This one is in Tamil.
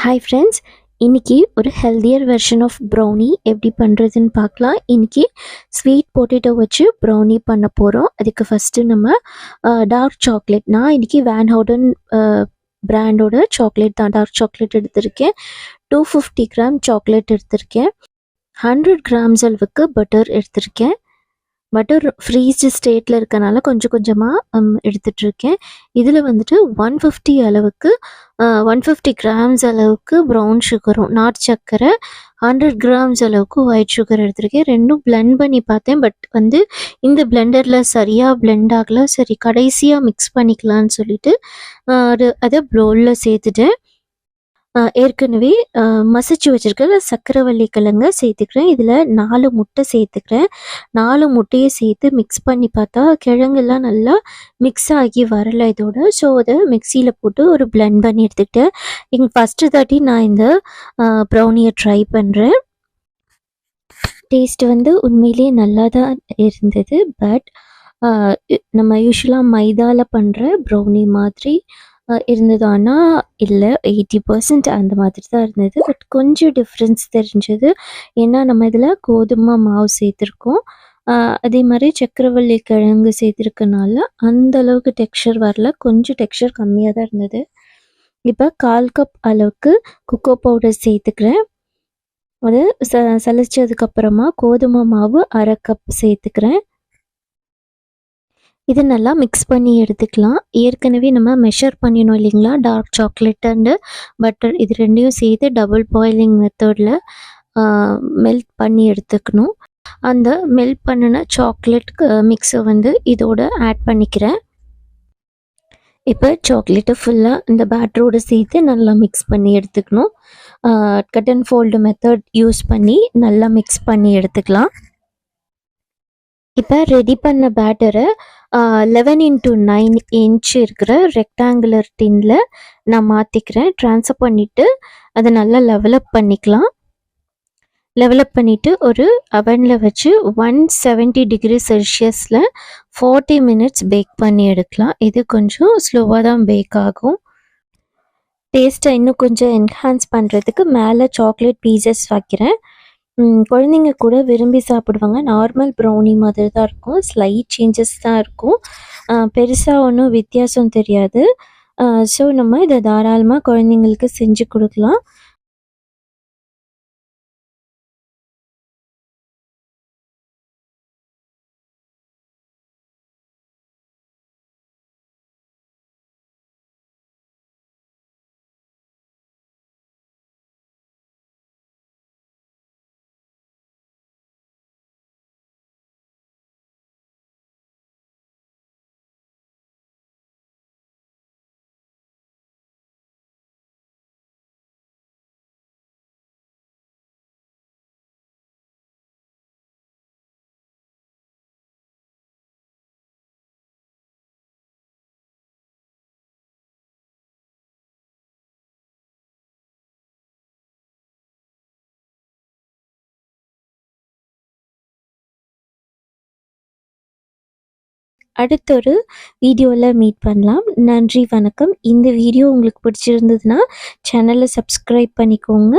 ஹாய் ஃப்ரெண்ட்ஸ், இன்னைக்கு ஒரு ஹெல்தியர் வெர்ஷன் ஆஃப் ப்ரௌனி எப்படி பண்ணுறதுன்னு பார்க்கலாம். இன்னைக்கு ஸ்வீட் பொட்டேட்டோ வச்சு ப்ரௌனி பண்ண போகிறோம். அதுக்கு ஃபஸ்ட்டு நம்ம டார்க் சாக்லேட், நான் இன்னைக்கு வேன் ஹவுடன் பிராண்டோட சாக்லேட் தான் டார்க் சாக்லேட் எடுத்திருக்கேன். 250 கிராம் சாக்லேட் எடுத்திருக்கேன். 100 கிராம்ஸ் அளவுக்கு பட்டர் எடுத்திருக்கேன். பட்டர் ஃப்ரீஸ்டு ஸ்டேட்டில் இருக்கனால கொஞ்சம் கொஞ்சமாக எடுத்துகிட்ருக்கேன். இதில் வந்துட்டு 150 அளவுக்கு 150 கிராம்ஸ் அளவுக்கு ப்ரௌன் சுகரும் நாட்டு சர்க்கரை 100 கிராம்ஸ் அளவுக்கு ஒயிட் சுகர் எடுத்திருக்கேன். ரெண்டும் பிளெண்ட் பண்ணி பார்த்தேன். பட் வந்து இந்த பிளெண்டரில் சரியாக பிளெண்ட் ஆகலை. சரி, கடைசியாக மிக்ஸ் பண்ணிக்கலான்னு சொல்லிட்டு அதை ப்ளோவில் சேர்த்துட்டேன். ஏற்கனவே மசிச்சு வச்சுருக்க சக்கரவள்ளி கிழங்க சேர்த்துக்கிறேன். இதில் 4 முட்டை சேர்த்துக்கிறேன். 4 முட்டையை சேர்த்து மிக்ஸ் பண்ணி பார்த்தா கிழங்கெல்லாம் நல்லா மிக்ஸ் ஆகி வரலை இதோட. ஸோ அதை மிக்சியில் போட்டு ஒரு பிளெண்ட் பண்ணி எடுத்துக்கிட்டேன். இங்கே ஃபஸ்ட்டு தாட்டி நான் இந்த ப்ரௌனியை ட்ரை பண்ணுறேன். டேஸ்ட் வந்து உண்மையிலேயே நல்லா தான் இருந்தது. பட் நம்ம யூஸ்வலாக மைதாவில் பண்ணுற ப்ரௌனி மாதிரி இருந்தது. ஆனால் இல்லை, 80% அந்த மாதிரி தான் இருந்தது. பட் கொஞ்சம் டிஃப்ரென்ஸ் தெரிஞ்சது. ஏன்னா நம்ம இதில் கோதுமை மாவு சேர்த்துருக்கோம். அதே மாதிரி சக்கரவள்ளி கிழங்கு சேர்த்துருக்கனால அந்த அளவுக்கு டெக்ஸ்சர் வரல, கொஞ்சம் டெக்ஸ்சர் கம்மியாக தான் இருந்தது. இப்போ 1/4 கப் அளவுக்கு கொக்கோ பவுடர் சேர்த்துக்கிறேன். அது சலிச்சதுக்கப்புறமா கோதுமை மாவு 1/2 கப் சேர்த்துக்கிறேன். இது நல்லா மிக்ஸ் பண்ணி எடுத்துக்கலாம். ஏற்கனவே நம்ம மெஷர் பண்ணினோம் இல்லைங்களா, டார்க் சாக்லேட் அண்டு பட்டர், இது ரெண்டையும் சேர்த்து டபுள் பாயிலிங் மெத்தடில் மெல்ட் பண்ணி எடுத்துக்கணும். அந்த மெல்ட் பண்ணின சாக்லேட் மிக்ஸை வந்து இதோட ஆட் பண்ணிக்கிறேன். இப்போ சாக்லேட்டை ஃபுல்லாக இந்த பேட்டரோடு சேர்த்து நல்லா மிக்ஸ் பண்ணி எடுத்துக்கணும். Cut and fold method use பண்ணி நல்லா மிக்ஸ் பண்ணி எடுத்துக்கலாம். இப்போ ரெடி பண்ண பேட்டரை 11x9 இன்ச் இருக்கிற ரெக்டாங்குலர் டின்னில் நான் மாற்றிக்கிறேன். ட்ரான்ஸ்ஃபர் பண்ணிவிட்டு அதை நல்லா லெவலப் பண்ணிக்கலாம். லெவலப் பண்ணிவிட்டு ஒரு அவனில் வச்சு 170 டிகிரி செல்சியஸில் 40 மினிட்ஸ் பேக் பண்ணி எடுக்கலாம். இது கொஞ்சம் ஸ்லோவாக தான் பேக் ஆகும். டேஸ்ட்டை இன்னும் கொஞ்சம் என்ஹான்ஸ் பண்ணுறதுக்கு மேலே சாக்லேட் பீசஸ் வைக்கிறேன். குழந்தைங்க கூட விரும்பி சாப்பிடுவாங்க. நார்மல் ப்ரௌனி மாதிரி தான் இருக்கும், ஸ்லைட் சேஞ்சஸ் தான் இருக்கும், பெருசாக ஒன்றும் வித்தியாசம் தெரியாது. ஸோ நம்ம இதை தாராளமாக குழந்தைங்களுக்கு செஞ்சு கொடுக்கலாம். அடுத்த ஒரு வீடியோவில் மீட் பண்ணலாம். நன்றி, வணக்கம். இந்த வீடியோ உங்களுக்கு பிடிச்சிருந்ததுன்னா சேனலை சப்ஸ்கிரைப் பண்ணிக்கோங்க.